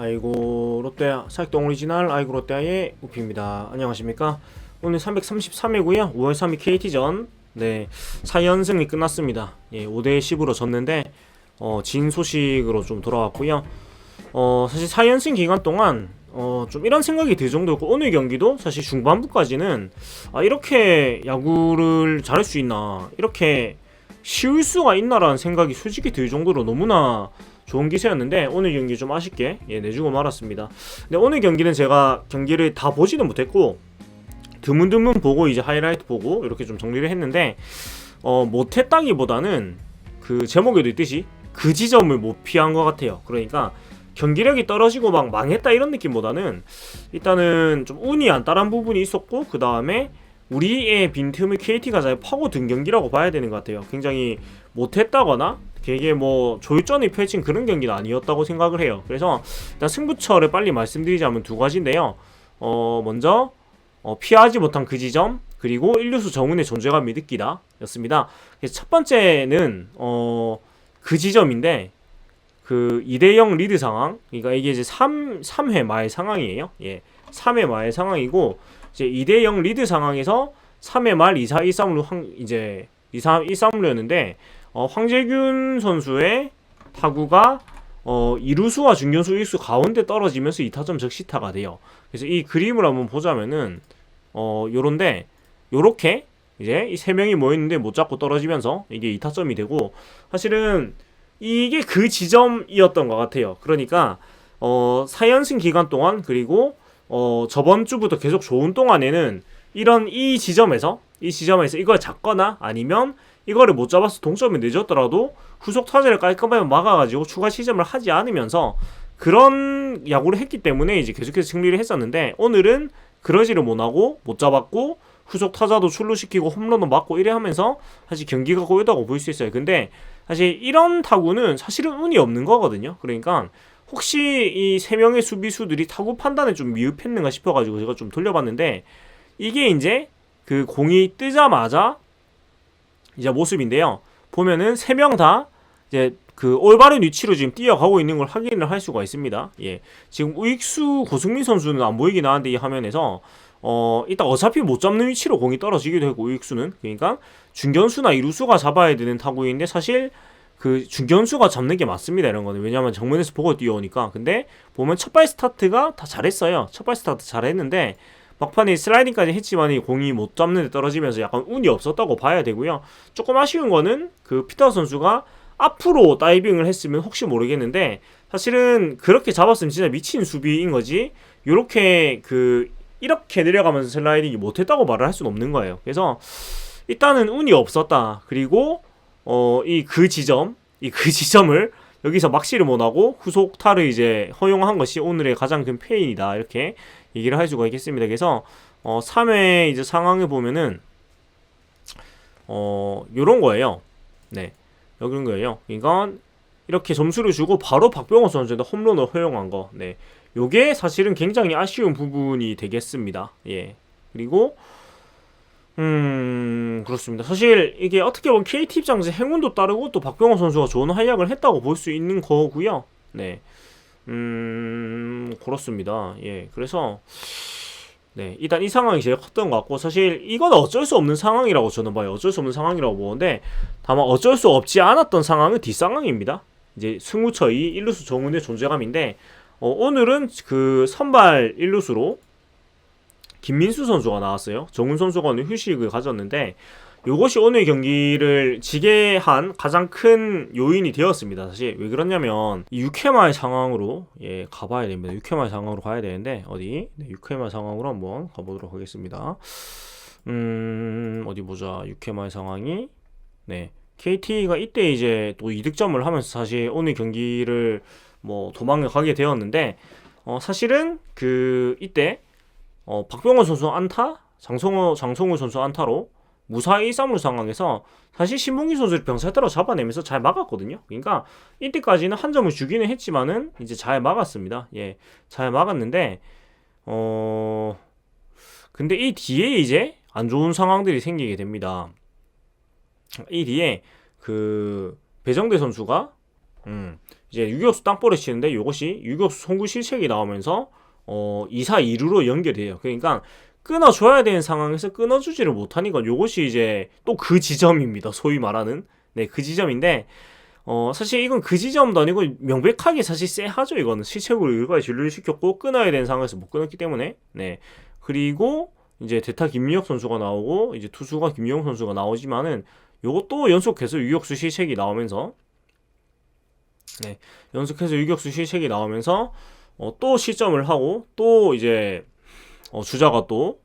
아이고 롯데야 사익동 오리지널 아이고 롯데야의 우피입니다. 안녕하십니까. 오늘 333회고요 5월 3일 KT전 4연승이 끝났습니다. 5대 10으로 졌는데 진 소식으로 좀 돌아왔고요. 사실 4연승 기간 동안 좀 이런 생각이 들 정도였고, 오늘 경기도 사실 중반부까지는 이렇게 야구를 잘할 수 있나, 이렇게 쉬울 수가 있나라는 생각이 솔직히 들 정도로 너무나 좋은 기세였는데, 오늘 경기 좀 아쉽게 내주고 말았습니다. 근데 오늘 경기는 제가 경기를 다 보지는 못했고 드문드문 보고 이제 하이라이트 보고 이렇게 좀 정리를 했는데, 못했다기보다는 그 제목에도 있듯이 그 지점을 못 피한 것 같아요. 그러니까 경기력이 떨어지고 막 망했다 이런 느낌보다는 일단은 좀 운이 안 따른 부분이 있었고, 그 다음에 우리의 빈틈을 KT가 잘 파고든 경기라고 봐야 되는 것 같아요. 굉장히 못했다거나 되게 뭐 졸전이 펼친 그런 경기는 아니었다고 생각을 해요. 그래서 일단 승부처를 빨리 말씀드리자면 두 가지인데요. 먼저 피하지 못한 그 지점, 그리고 1루수 정훈의 존재감이 느끼다 였습니다. 그래서 첫 번째는 그 지점인데, 그 2대0 리드 상황, 그러니까 이게 이제 3회 말 상황이에요. 3회 말 상황이고, 이제 2대0 리드 상황에서 3회 말 2-4, 1-3루 이제 2-3, 1-3루였는데, 황재균 선수의 타구가 2루수와 중견수 1수 가운데 떨어지면서 2타점 적시타가 돼요. 그래서 이 그림을 한번 보자면은 요런데, 요렇게 이제 이 세 명이 모였는데 못 잡고 떨어지면서 이게 2타점이 되고, 사실은 이게 그 지점이었던 것 같아요. 그러니까 4연승 기간 동안, 그리고 저번 주부터 계속 좋은 동안에는 이런 이 지점에서 이걸 잡거나 아니면 이거를 못 잡아서 동점이 늦었더라도 후속 타자를 깔끔하게 막아가지고 추가 시점을 하지 않으면서 그런 야구를 했기 때문에 이제 계속해서 승리를 했었는데, 오늘은 그러지를 못하고 못 잡았고 후속 타자도 출루시키고 홈런도 맞고 이래 하면서 사실 경기가 고요하다고 볼 수 있어요. 근데 사실 이런 타구는 사실은 운이 없는 거거든요. 그러니까 혹시 이 세 명의 수비수들이 타구 판단에 좀 미흡했는가 싶어가지고 제가 좀 돌려봤는데, 이게 이제 그 공이 뜨자마자 이제 모습인데요. 보면은 세 명 다 이제 그 올바른 위치로 지금 뛰어가고 있는 걸 확인을 할 수가 있습니다. 지금 우익수 고승민 선수는 안 보이긴 하는데 이 화면에서 일단 어차피 못 잡는 위치로 공이 떨어지기도 하고, 우익수는 그러니까 중견수나 이루수가 잡아야 되는 타구인데 사실 그 중견수가 잡는 게 맞습니다. 이런 거는 왜냐하면 정면에서 보고 뛰어오니까. 근데 보면 첫발 스타트가 다 잘했어요. 첫발 스타트 잘했는데 막판에 슬라이딩까지 했지만 이 공이 못 잡는 데 떨어지면서 약간 운이 없었다고 봐야 되고요. 조금 아쉬운 거는 그 피터 선수가 앞으로 다이빙을 했으면 혹시 모르겠는데, 사실은 그렇게 잡았으면 진짜 미친 수비인 거지, 이렇게 내려가면서 슬라이딩이 못했다고 말을 할 수는 없는 거예요. 그래서 일단은 운이 없었다. 그리고 이 그 지점을 여기서 막지를 못하고 후속타를 이제 허용한 것이 오늘의 가장 큰 패인이다, 이렇게 얘기를 할 수가 있겠습니다. 그래서 3회 이제 상황을 보면은 요런 거예요. 요런 거예요. 이건 이렇게 점수를 주고 바로 박병호 선수한테 홈런을 허용한 거. 요게 사실은 굉장히 아쉬운 부분이 되겠습니다. 그리고 그렇습니다. 사실 이게 어떻게 보면 KT 입장에서 행운도 따르고 또 박병호 선수가 좋은 활약을 했다고 볼 수 있는 거고요. 그렇습니다. 그래서 일단 이 상황이 제일 컸던 것 같고, 사실 이건 어쩔 수 없는 상황이라고 저는 봐요. 어쩔 수 없는 상황이라고 보는데, 다만 어쩔 수 없지 않았던 상황은 뒷상황입니다. 이제 승우처이 1루수 정훈의 존재감인데, 오늘은 그 선발 1루수로 김민수 선수가 나왔어요. 정훈 선수가 오늘 휴식을 가졌는데, 이것이 오늘 경기를 지게 한 가장 큰 요인이 되었습니다. 사실 왜 그러냐면 이 6회말 상황으로 가봐야 됩니다. 6회말 상황으로 가야 되는데, 어디 6회말 상황으로 한번 가보도록 하겠습니다. 어디 보자. 6회말 상황이 KT가 이때 이제 또 이득점을 하면서 사실 오늘 경기를 뭐 도망을 가게 되었는데, 사실은 그 이때 박병호 선수 안타, 장성우 선수 안타로 무사 1-3루 상황에서 사실 신봉기 선수를 병살타로 잡아내면서 잘 막았거든요. 그러니까 이때까지는 한 점을 주기는 했지만은 이제 잘 막았습니다. 잘 막았는데 근데 이 뒤에 이제 안 좋은 상황들이 생기게 됩니다. 이 뒤에 그 배정대 선수가 이제 유격수 땅볼을 치는데 요것이 유격수 송구 실책이 나오면서 2사 2루로 연결돼요. 그러니까 끊어줘야 되는 상황에서 끊어주지를 못하니까 요것이 이제 또 그 지점입니다. 소위 말하는 그 지점인데 사실 이건 그 지점도 아니고 명백하게 사실 쎄하죠. 이거는 실책으로 일과에 진루를 시켰고 끊어야 되는 상황에서 못 끊었기 때문에 그리고 이제 대타 김민혁 선수가 나오고 이제 투수가 김민영 선수가 나오지만은 요것도 연속해서 유격수 실책이 나오면서 연속해서 유격수 실책이 나오면서 또 실점을 하고 또 이제 주자가 또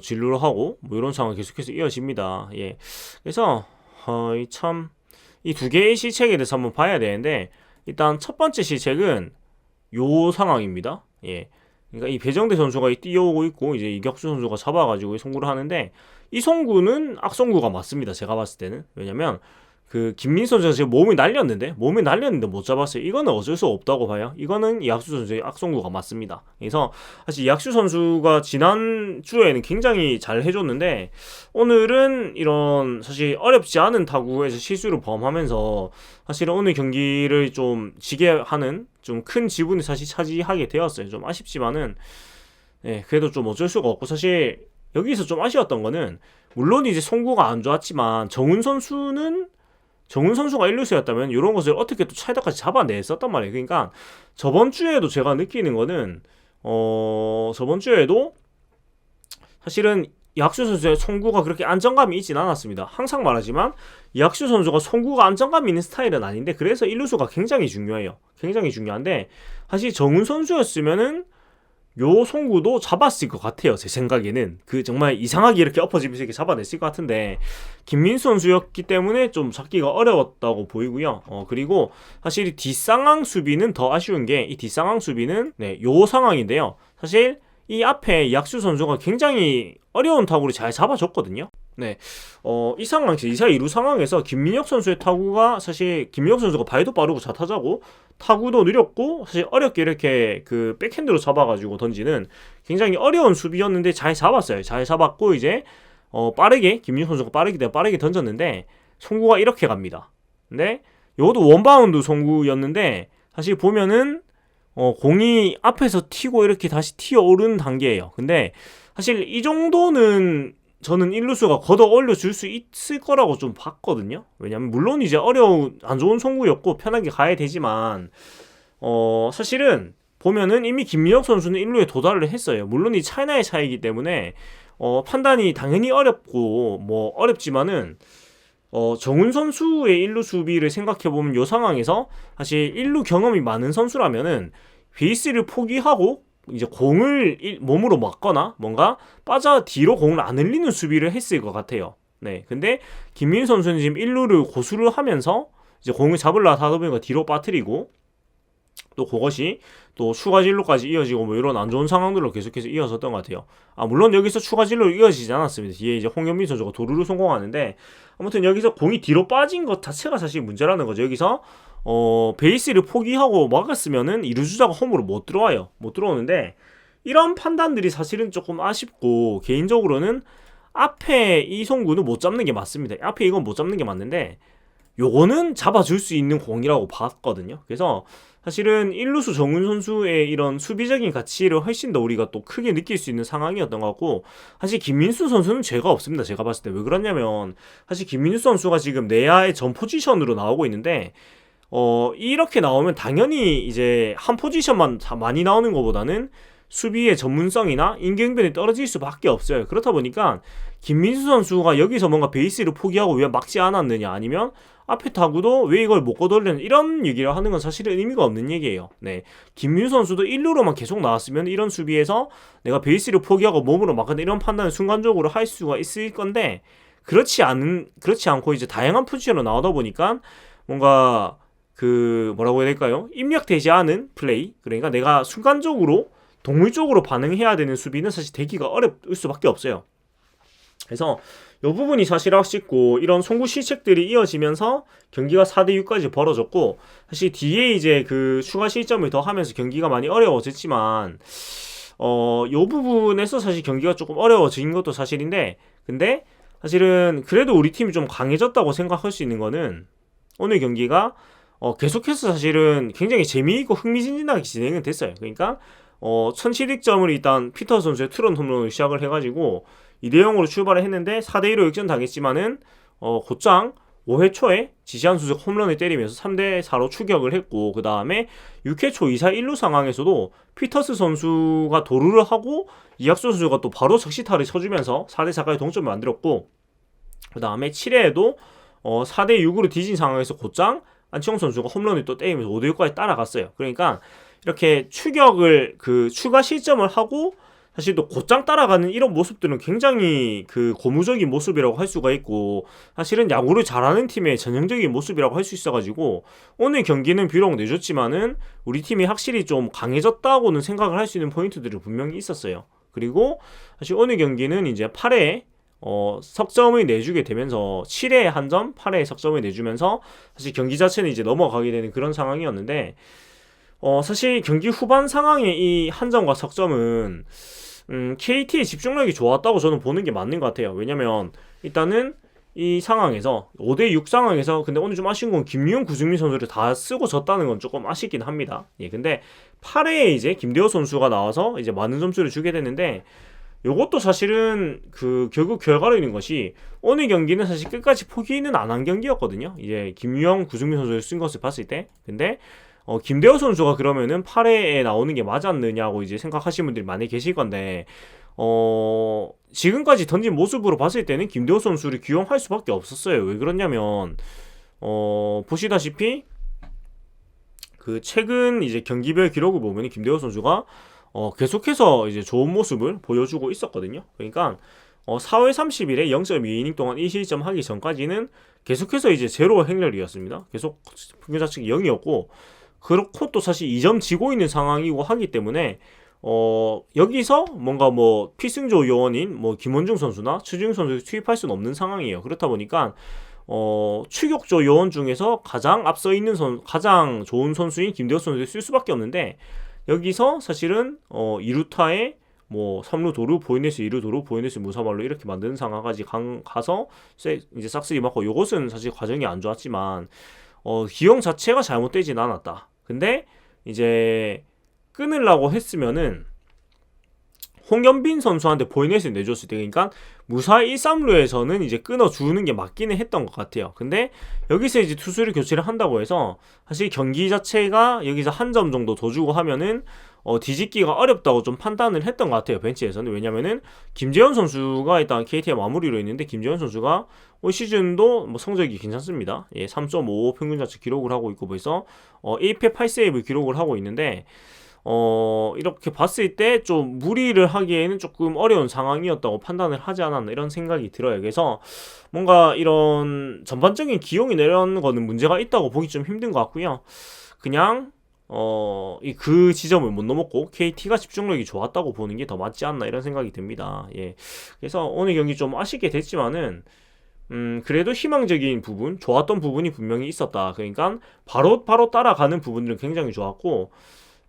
진루를 하고 뭐 이런 상황이 계속해서 이어집니다. 그래서 참 이 두 개의 실책에 대해서 한번 봐야 되는데 일단 첫 번째 실책은 요 상황입니다. 그러니까 이 배정대 선수가 뛰어오고 있고 이제 이격수 선수가 잡아가지고 송구를 하는데 이 송구는 악송구가 맞습니다. 제가 봤을 때는. 왜냐면 그 김민 선수가 지금 몸이 날렸는데 못 잡았어요. 이거는 어쩔 수 없다고 봐요. 이거는 이학수 선수의 악송구가 맞습니다. 그래서 사실 이학수 선수가 지난 주에는 굉장히 잘 해줬는데 오늘은 이런 사실 어렵지 않은 타구에서 실수를 범하면서 사실은 오늘 경기를 좀 지게 하는 좀 큰 지분을 사실 차지하게 되었어요. 좀 아쉽지만은 그래도 좀 어쩔 수가 없고 사실 여기서 좀 아쉬웠던 거는 물론 이제 송구가 안 좋았지만 정훈 선수가 1루수였다면 이런 것을 어떻게 또 차이다까지 잡아냈었단 말이에요. 그러니까 저번 주에도 제가 느끼는 거는 저번 주에도 사실은 이학수 선수의 송구가 그렇게 안정감이 있진 않았습니다. 항상 말하지만 이학수 선수가 송구가 안정감이 있는 스타일은 아닌데 그래서 1루수가 굉장히 중요해요. 굉장히 중요한데 사실 정훈 선수였으면은 요 송구도 잡았을 것 같아요. 제 생각에는 그 정말 이상하게 이렇게 엎어지면서 이렇게 잡아냈을 것 같은데 김민수 선수였기 때문에 좀 잡기가 어려웠다고 보이고요. 그리고 사실 이 뒷상황 수비는 더 아쉬운 게 이 뒷상황 수비는 요 상황인데요. 사실 이 앞에 이학수 선수가 굉장히 어려운 타구를 잘 잡아줬거든요. 이 상황, 2사 2루 상황에서 김민혁 선수의 타구가 사실 김민혁 선수가 발도 빠르고 좌타자고 타구도 느렸고 사실 어렵게 이렇게 그 백핸드로 잡아가지고 던지는 굉장히 어려운 수비였는데 잘 잡았어요. 잘 잡았고 이제 빠르게 김민혁 선수가 빠르게 던졌는데 송구가 이렇게 갑니다. 근데 이것도 원바운드 송구였는데 사실 보면은 공이 앞에서 튀고 이렇게 다시 튀어오른 단계예요. 근데 사실 이 정도는 저는 1루수가 걷어 올려줄 수 있을 거라고 좀 봤거든요. 왜냐면 물론 이제 안 좋은 송구였고 편하게 가야 되지만 사실은 보면은 이미 김민혁 선수는 1루에 도달을 했어요. 물론 이 차이나의 차이기 때문에 판단이 당연히 어렵고 뭐 어렵지만은 정훈 선수의 1루 수비를 생각해보면 이 상황에서 사실 1루 경험이 많은 선수라면은 베이스를 포기하고 이제 공을 몸으로 막거나 뭔가 뒤로 공을 안 흘리는 수비를 했을 것 같아요. 근데 김민수 선수는 지금 1루를 고수를 하면서 이제 공을 잡으려 하다 보니까 뒤로 빠뜨리고 또 그것이 또 추가 진로까지 이어지고 뭐 이런 안 좋은 상황들로 계속해서 이어졌던 것 같아요. 물론 여기서 추가 진로로 이어지지 않았습니다. 뒤에 이제 홍현민 선수가 도루를 성공하는데 아무튼 여기서 공이 뒤로 빠진 것 자체가 사실 문제라는 거죠. 여기서 베이스를 포기하고 막았으면은 2루주자가 홈으로 못 들어와요. 못 들어오는데 이런 판단들이 사실은 조금 아쉽고 개인적으로는 앞에 이 송구는 못 잡는 게 맞습니다. 앞에 이건 못 잡는 게 맞는데 요거는 잡아줄 수 있는 공이라고 봤거든요. 그래서 사실은 1루수 정훈 선수의 이런 수비적인 가치를 훨씬 더 우리가 또 크게 느낄 수 있는 상황이었던 것 같고 사실 김민수 선수는 죄가 없습니다. 제가 봤을 때 왜 그러냐면 사실 김민수 선수가 지금 내야의 전 포지션으로 나오고 있는데 이렇게 나오면 당연히 이제 한 포지션만 많이 나오는 것보다는 수비의 전문성이나 인경변이 떨어질 수밖에 없어요. 그렇다 보니까 김민수 선수가 여기서 뭔가 베이스를 포기하고 왜 막지 않았느냐 아니면 앞에 타구도 왜 이걸 못 걷어올렸냐 이런 얘기를 하는 건 사실은 의미가 없는 얘기예요. 김민수 선수도 1루로만 계속 나왔으면 이런 수비에서 내가 베이스를 포기하고 몸으로 막는다 이런 판단을 순간적으로 할 수가 있을 건데 그렇지 않고 이제 다양한 포지션으로 나오다 보니까 뭔가 뭐라고 해야 될까요? 입력되지 않은 플레이 그러니까 내가 순간적으로 동물적으로 반응해야 되는 수비는 사실 되기가 어려울 수밖에 없어요. 그래서 이 부분이 사실 아쉽고 이런 송구 실책들이 이어지면서 경기가 4대6까지 벌어졌고 사실 뒤에 이제 그 추가 실점을 더 하면서 경기가 많이 어려워졌지만 이 부분에서 사실 경기가 조금 어려워진 것도 사실인데 근데 사실은 그래도 우리 팀이 좀 강해졌다고 생각할 수 있는 거는 오늘 경기가 계속해서 사실은 굉장히 재미있고 흥미진진하게 진행은 됐어요. 그러니까 1700점을 일단 피터 선수의 투런 홈런으로 시작을 해가지고 2대0으로 출발을 했는데 4대2로 역전 당했지만은 곧장 5회 초에 지시한 수적 홈런을 때리면서 3대4로 추격을 했고, 그 다음에 6회 초 2사 1루 상황에서도 피터스 선수가 도루를 하고 이학수 선수가 또 바로 적시타를 쳐주면서 4대4까지 동점을 만들었고, 그 다음에 7회에도 4대6으로 뒤진 상황에서 곧장 안치홍 선수가 홈런을 또 때리면서 5대6까지 따라갔어요. 그러니까 이렇게 추격을 추가 실점을 하고 사실 또 곧장 따라가는 이런 모습들은 굉장히 고무적인 모습이라고 할 수가 있고, 사실은 야구를 잘하는 팀의 전형적인 모습이라고 할 수 있어가지고 오늘 경기는 비록 내줬지만은 우리 팀이 확실히 좀 강해졌다고는 생각을 할 수 있는 포인트들이 분명히 있었어요. 그리고 사실 오늘 경기는 이제 8회 석점을 내주게 되면서 7회에 한 점, 8회에 석점을 내주면서 사실 경기 자체는 이제 넘어가게 되는 그런 상황이었는데, 사실 경기 후반 상황의 이 한 점과 석점은 KT의 집중력이 좋았다고 저는 보는 게 맞는 것 같아요. 왜냐면 일단은 이 상황에서 5대6 상황에서, 근데 오늘 좀 아쉬운 건 김유영, 구승민 선수를 다 쓰고 졌다는 건 조금 아쉽긴 합니다. 예, 근데 8회에 이제 김대호 선수가 나와서 이제 많은 점수를 주게 됐는데, 요것도 사실은 결국 결과로 있는 것이 오늘 경기는 사실 끝까지 포기는 안 한 경기였거든요. 이제 김유영, 구승민 선수를 쓴 것을 봤을 때. 근데 김대호 선수가 그러면은 8회에 나오는 게 맞았느냐고 이제 생각하시는 분들이 많이 계실 건데, 지금까지 던진 모습으로 봤을 때는 김대호 선수를 기용할 수밖에 없었어요. 왜 그러냐면, 보시다시피, 최근 이제 경기별 기록을 보면 김대호 선수가, 계속해서 이제 좋은 모습을 보여주고 있었거든요. 그러니까, 4월 30일에 0.2이닝 동안 1실점 하기 전까지는 계속해서 이제 제로 행렬이었습니다. 계속 평균 자책이 0이었고, 그렇고 또 사실 2점 지고 있는 상황이고 하기 때문에 여기서 뭔가 뭐 필승조 요원인 뭐 김원중 선수나 최주영 선수를 투입할 수는 없는 상황이에요. 그렇다 보니까 추격조 요원 중에서 가장 앞서 있는 가장 좋은 선수인 김대호 선수를 쓸 수밖에 없는데, 여기서 사실은 2루타에 뭐 3루 도루 보이네스 2루 도루 보이네스 무사발로 이렇게 만드는 상황까지 가서 이제 싹쓸이 맞고, 요것은 사실 과정이 안 좋았지만 기용 자체가 잘못되진 않았다. 근데 이제 끊으려고 했으면은 홍현빈 선수한테 보이넷을 내줬을 때, 그러니까 무사 1, 3루에서는 이제 끊어주는 게 맞기는 했던 것 같아요. 근데 여기서 이제 투수를 교체를 한다고 해서 사실 경기 자체가 여기서 한 점 정도 더 주고 하면은 뒤집기가 어렵다고 좀 판단을 했던 것 같아요, 벤치에서는. 왜냐면은 김재현 선수가 일단 KT의 마무리로 있는데, 김재현 선수가 올 시즌도 뭐 성적이 괜찮습니다. 예, 3.55 평균 자책 기록을 하고 있고 벌써 1패 8세이브 기록을 하고 있는데, 이렇게 봤을 때 좀 무리를 하기에는 조금 어려운 상황이었다고 판단을 하지 않았나 이런 생각이 들어요. 그래서 뭔가 이런 전반적인 기용이 내려오는 거는 문제가 있다고 보기 좀 힘든 것 같고요. 그냥 그 지점을 못 넘었고 KT가 집중력이 좋았다고 보는 게 더 맞지 않나 이런 생각이 듭니다. 예. 그래서 오늘 경기 좀 아쉽게 됐지만은 그래도 희망적인 부분, 좋았던 부분이 분명히 있었다. 그러니까 바로 따라가는 부분들은 굉장히 좋았고,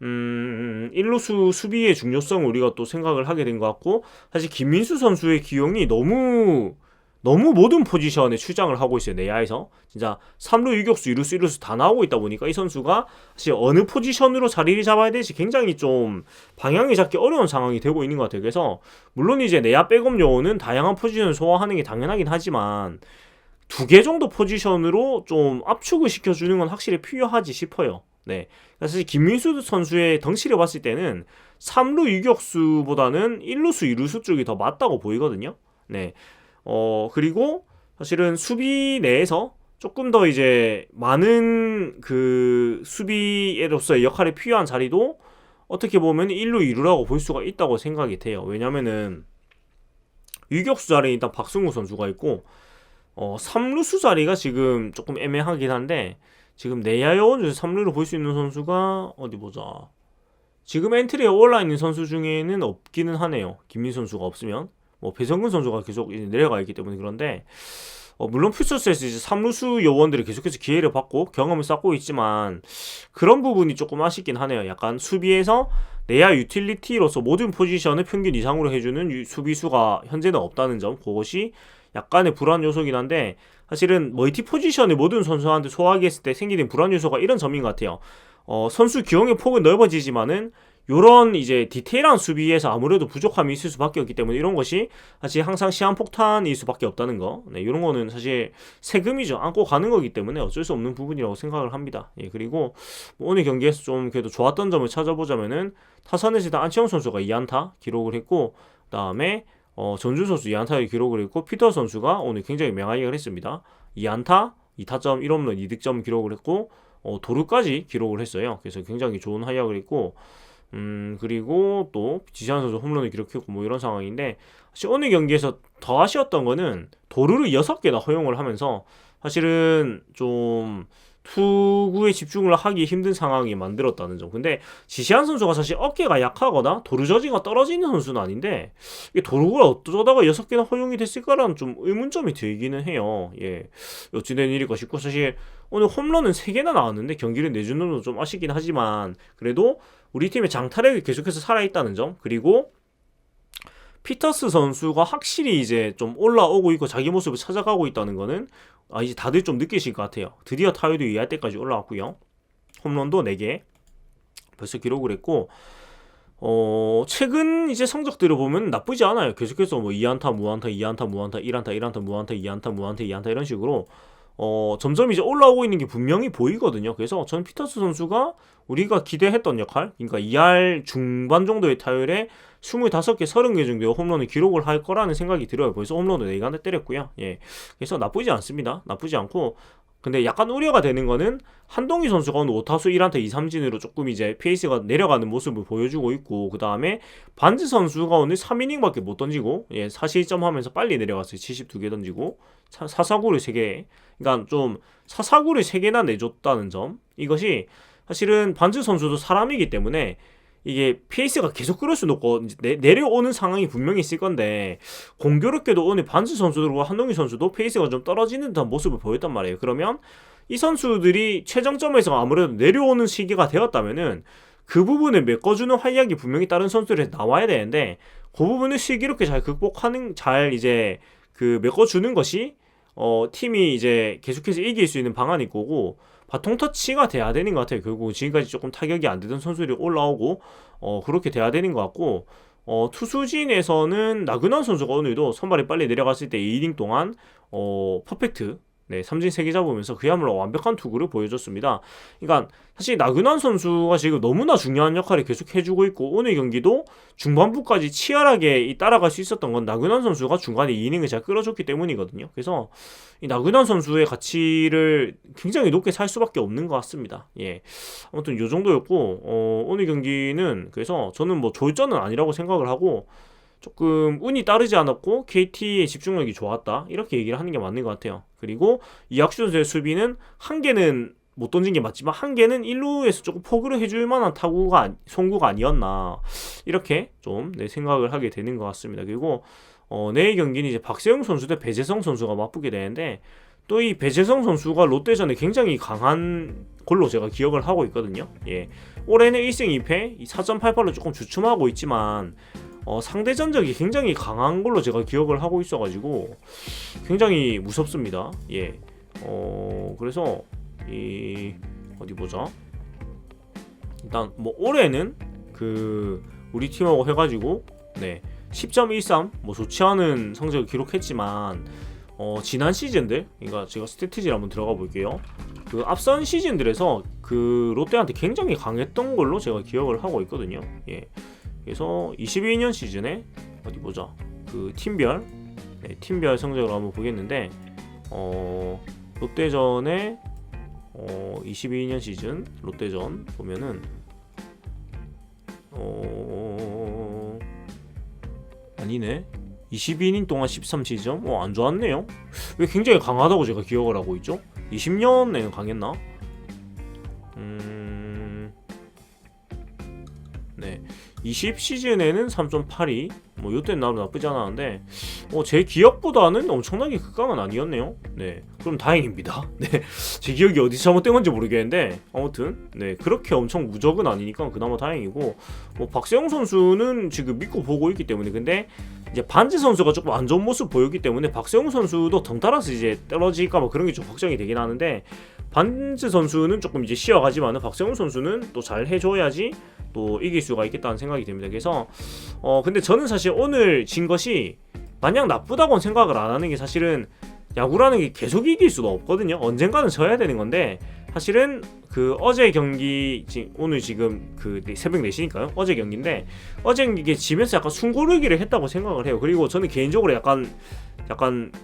1루수 수비의 중요성을 우리가 또 생각을 하게 된 것 같고, 사실 김민수 선수의 기용이 너무 모든 포지션에 출장을 하고 있어요. 내야에서 진짜 3루, 유격수, 2루수, 1루수 다 나오고 있다 보니까 이 선수가 사실 어느 포지션으로 자리를 잡아야 될지 굉장히 좀 방향이 잡기 어려운 상황이 되고 있는 것 같아요. 그래서 물론 이제 내야 백업 요원은 다양한 포지션을 소화하는 게 당연하긴 하지만 두 개 정도 포지션으로 좀 압축을 시켜주는 건 확실히 필요하지 싶어요. 네, 사실 김민수 선수의 덩치를 봤을 때는 3루 유격수보다는 1루수, 2루수 쪽이 더 맞다고 보이거든요. 네, 그리고 사실은 수비 내에서 조금 더 이제 많은 수비로서의 역할이 필요한 자리도 어떻게 보면 1루, 2루라고 볼 수가 있다고 생각이 돼요. 왜냐면은 유격수 자리에 일단 박승우 선수가 있고 3루수 자리가 지금 조금 애매하긴 한데, 지금 내야 요원 중에서 3루를 볼 수 있는 선수가 어디 보자. 지금 엔트리에 올라 있는 선수 중에는 없기는 하네요. 김민수 선수가 없으면 뭐 배성근 선수가 계속 내려가 있기 때문에. 그런데 물론 퓨처스에서 이제 3루수 요원들이 계속해서 기회를 받고 경험을 쌓고 있지만 그런 부분이 조금 아쉽긴 하네요. 약간 수비에서 내야 유틸리티로서 모든 포지션을 평균 이상으로 해주는 수비수가 현재는 없다는 점, 그것이 약간의 불안 요소긴 한데, 사실은 멀티 포지션을 모든 선수한테 소화하게 했을 때 생기는 불안 요소가 이런 점인 것 같아요. 선수 기용의 폭은 넓어지지만은 요런 이제 디테일한 수비에서 아무래도 부족함이 있을 수밖에 없기 때문에 이런 것이 사실 항상 시한폭탄일 수밖에 없다는 거. 네, 이런 거는 사실 세금이죠. 안고 가는 거기 때문에 어쩔 수 없는 부분이라고 생각을 합니다. 예, 그리고 뭐 오늘 경기에서 좀 그래도 좋았던 점을 찾아보자면은 타선에서 일단 안치홍 선수가 2안타 기록을 했고, 그다음에 전준 선수 2안타를 기록을 했고, 피터 선수가 오늘 굉장히 맹활약을 했습니다. 2안타, 2타점, 1홈런, 2득점 기록을 했고, 도루까지 기록을 했어요. 그래서 굉장히 좋은 활약을 했고, 그리고 또 지시한 선수 홈런을 기록했고 뭐 이런 상황인데, 사실 오늘 경기에서 더 아쉬웠던 거는 도루를 6개나 허용을 하면서 사실은 좀 투구에 집중을 하기 힘든 상황이 만들었다는 점. 근데 지시한 선수가 사실 어깨가 약하거나 도루 저지가 떨어지는 선수는 아닌데 이게 도루가 어쩌다가 6개나 허용이 됐을까라는 좀 의문점이 들기는 해요. 예, 어찌된 일일까 싶고, 사실 오늘 홈런은 3개나 나왔는데 경기를 내주는 건 좀 아쉽긴 하지만 그래도 우리 팀의 장타력이 계속해서 살아있다는 점, 그리고 피터스 선수가 확실히 이제 좀 올라오고 있고 자기 모습을 찾아가고 있다는 거는 이제 다들 좀 느끼실 것 같아요. 드디어 타율도 2할 때까지 올라왔고요. 홈런도 4개 벌써 기록을 했고, 최근 이제 성적들을 보면 나쁘지 않아요. 계속해서 뭐 2안타, 무안타, 2안타, 무안타, 1안타, 1안타, 무안타, 2안타, 무안타, 2안타 이런 식으로 점점 이제 올라오고 있는 게 분명히 보이거든요. 그래서 저는 피터스 선수가 우리가 기대했던 역할, 그러니까 2할 중반 정도의 타율에 25개, 30개 정도의 홈런을 기록을 할 거라는 생각이 들어요. 벌써 홈런도 4개나 때렸고요. 예. 그래서 나쁘지 않습니다. 나쁘지 않고, 근데 약간 우려가 되는 거는 한동희 선수가 오늘 5타수 1안타 2삼진으로 조금 이제 페이스가 내려가는 모습을 보여주고 있고, 그 다음에 반지 선수가 오늘 3이닝밖에 못 던지고, 예, 4실점 하면서 빨리 내려갔어요. 72개 던지고 4사구를 3개, 그러니까 좀 4사구를 3개나 내줬다는 점, 이것이 사실은 반지 선수도 사람이기 때문에 이게 페이스가 계속 끌을 수는 없고 내려오는 상황이 분명히 있을 건데, 공교롭게도 오늘 반지 선수들과 한동희 선수도 페이스가 좀 떨어지는 듯한 모습을 보였단 말이에요. 그러면 이 선수들이 최정점에서 아무래도 내려오는 시기가 되었다면은 그 부분을 메꿔주는 활약이 분명히 다른 선수들에 나와야 되는데, 그 부분을 슬기롭게 잘 극복하는, 잘 이제 그 메꿔주는 것이 팀이 이제 계속해서 이길 수 있는 방안일 거고, 바통 터치가 돼야 되는 것 같아요. 결국 지금까지 조금 타격이 안 되던 선수들이 올라오고 그렇게 돼야 되는 것 같고, 투수진에서는 나그난 선수가 오늘도 선발이 빨리 내려갔을 때 2이닝 동안 퍼펙트, 네, 삼진 3개 잡으면서 그야말로 완벽한 투구를 보여줬습니다. 그러니까 사실 나그난 선수가 지금 너무나 중요한 역할을 계속 해주고 있고, 오늘 경기도 중반부까지 치열하게 따라갈 수 있었던 건 나그난 선수가 중간에 2이닝을 잘 끌어줬기 때문이거든요. 그래서 이 나그난 선수의 가치를 굉장히 높게 살 수밖에 없는 것 같습니다. 예, 아무튼 요 정도였고, 오늘 경기는 그래서 저는 뭐 졸전은 아니라고 생각을 하고, 조금 운이 따르지 않았고 KT의 집중력이 좋았다, 이렇게 얘기를 하는 게 맞는 것 같아요. 그리고 이학수 선수의 수비는 한 개는 못 던진 게 맞지만 한 개는 1루에서 조금 포그를 해줄 만한 송구가 아니었나, 이렇게 좀 내 생각을 하게 되는 것 같습니다. 그리고 내일 경기는 이제 박세웅 선수 대 배재성 선수가 맞붙게 되는데, 또 이 배재성 선수가 롯데전에 굉장히 강한 걸로 제가 기억을 하고 있거든요. 예, 올해는 1승 2패 4.88로 조금 주춤하고 있지만 상대 전적이 굉장히 강한 걸로 제가 기억을 하고 있어가지고 굉장히 무섭습니다. 예, 그래서 어디 보자. 일단 뭐 올해는 그 우리 팀하고 해가지고 네 10.13 뭐 좋지 않은 성적을 기록했지만, 지난 시즌들, 그러니까 제가 스태티지를 한번 들어가 볼게요. 그 앞선 시즌들에서 그 롯데한테 굉장히 강했던 걸로 제가 기억을 하고 있거든요. 예. 그래서 22년 시즌에 어디 보자. 그 팀별, 네, 팀별 성적을 한번 보겠는데, 롯데전에 22년 시즌 롯데전 보면은 아니네. 22이닝 동안 13시점? 안 좋았네요. 왜 굉장히 강하다고 제가 기억을 하고 있죠? 20년에는 강했나? 네. 20 시즌에는 3.82 뭐 요때는 나도 나쁘지 않았는데 제 기억보다는 엄청나게 극강은 아니었네요. 네, 그럼 다행입니다. 네, 제 기억이 어디서 잘못된 건지 모르겠는데 아무튼 네, 그렇게 엄청 무적은 아니니까 그나마 다행이고, 뭐 박세웅 선수는 지금 믿고 보고 있기 때문에. 근데 이제 반지 선수가 조금 안 좋은 모습 보였기 때문에 박세웅 선수도 덩달아서 이제 떨어질까 뭐 그런 게 좀 걱정이 되긴 하는데, 반지 선수는 조금 이제 쉬어가지만은 박세웅 선수는 또 잘 해줘야지 또 이길 수가 있겠다는 생각이 듭니다. 그래서 근데 저는 사실 오늘 진 것이 마냥 나쁘다고는 생각을 안 하는 게, 사실은 야구라는 게 계속 이길 수도 없거든요. 언젠가는 져야 되는 건데, 사실은 그 어제 경기, 오늘 지금 그 새벽 4시니까요. 어제 경기인데, 어제 경기에 지면서 약간 숨고르기를 했다고 생각을 해요. 그리고 저는 개인적으로 약간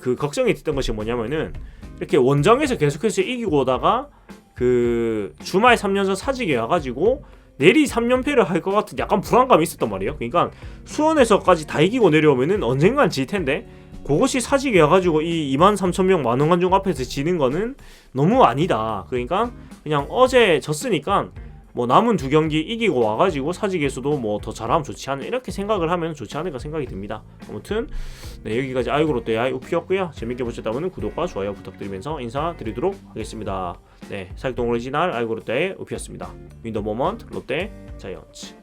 그 걱정이 됐던 것이 뭐냐면은, 이렇게 원정에서 계속해서 이기고 오다가 그 주말 3연전 사직에 와가지고 내리 3연패를 할 것 같은 약간 불안감이 있었단 말이에요. 그러니까 수원에서까지 다 이기고 내려오면은 언젠간 질 텐데, 그것이 사직이 와가지고 이 23,000명 만원관중 앞에서 지는 거는 너무 아니다. 그러니까 그냥 어제 졌으니까 뭐 남은 2경기 이기고 와가지고 사직에서도 뭐 더 잘하면 좋지 않나, 이렇게 생각을 하면 좋지 않을까 생각이 듭니다. 아무튼 네, 여기까지 아이고 롯데야의 우피였고요. 재밌게 보셨다면 구독과 좋아요 부탁드리면서 인사드리도록 하겠습니다. 네, 사육동 오리지널 아이고 롯데의 우피였습니다. 윈더 모먼트 롯데 자이언츠.